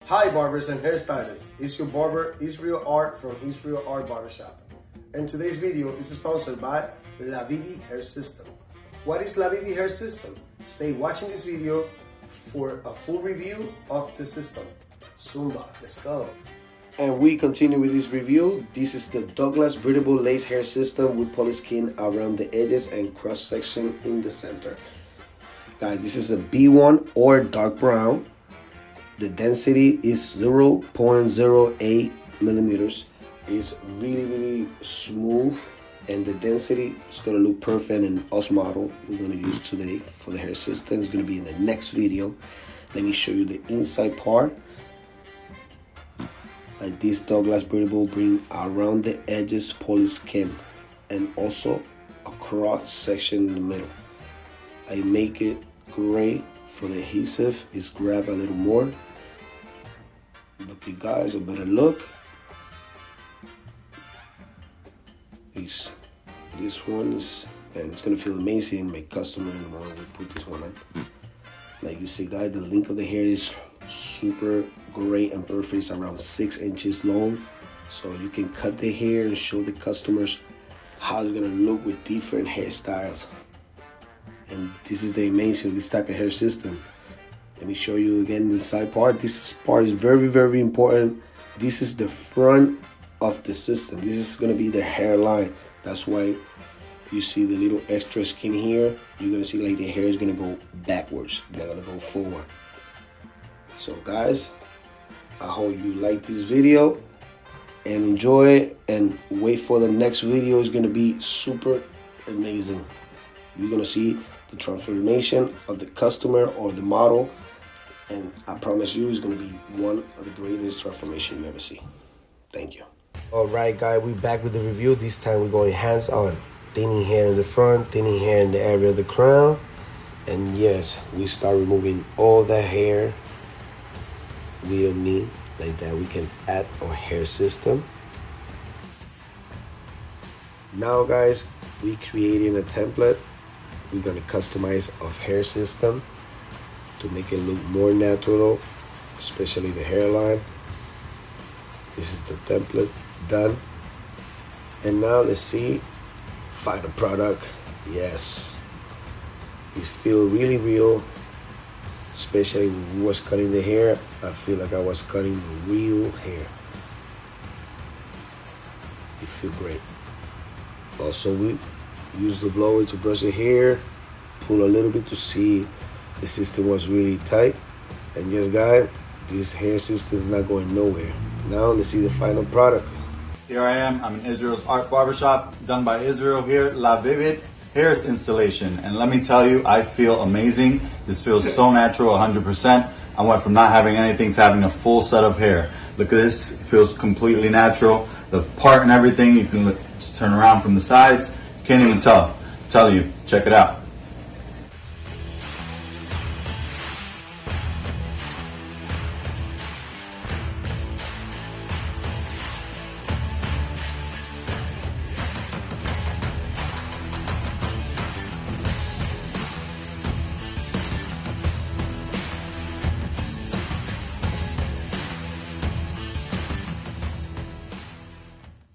Hi barbers and hairstylists, it's your barber Israel Art from Israel Art Barbershop. And today's video is sponsored by LaVivid Hair System. What is LaVivid Hair System? Stay watching this video for a full review of the system. Zumba, let's go. And we continue with this review. This is the Douglas Breathable Lace Hair System with polyskin around the edges and cross section in the center. Guys, this is a B1 or dark brown. The density is 0.08 millimeters. It's really smooth, and the density is gonna look perfect in us model we're gonna use today for the hair system. It's gonna be in the next video. Let me show you the inside part. Like this Douglas Breathable bring around the edges polyskin and also a cross section in the middle. I make it great for the adhesive. It's grab a little more. Look, you guys, a better look. This one is, and it's gonna feel amazing. My customer in the morning will put this one on. Like you see, guys, the length of the hair is super great and perfect. It's around 6 inches long, so you can cut the hair and show the customers how it's gonna look with different hairstyles. And this is the amazing this type of hair system. Let me show you again the side part. This part is very important. This is the front of the system. This is gonna be the hairline. That's why you see the little extra skin here. You're gonna see like the hair is gonna go backwards, they're gonna go forward. So guys, I hope you like this video and enjoy it, and wait for the next video. It's gonna be super amazing. You're gonna see the transformation of the customer or the model, and I promise you it's gonna be one of the greatest transformation you ever see. Thank you. All right, guys, we're back with the review. This time we're going hands on. Thinning hair in the front, thinning hair in the area of the crown. And yes, we start removing all the hair we don't need. Like that, we can add our hair system. Now, guys, we creating a template. We're gonna customize our hair system to make it look more natural, especially the hairline. This is the template done. And now let's see final product. Yes, it feels really real, especially when we was cutting the hair. I feel like I was cutting real hair. It feels great. Also, we use the blower to brush the hair, pull a little bit to see the system was really tight. And yes, guys, this hair system is not going nowhere. Now let's see the final product. Here I am, I'm in Israel's Art Barbershop, done by Israel here, LaVivid hair installation. And let me tell you, I feel amazing. This feels so natural, 100%. I went from not having anything to having a full set of hair. Look at this, it feels completely natural. The part and everything, you can just turn around from the sides. Can't even tell. I'm telling you, check it out.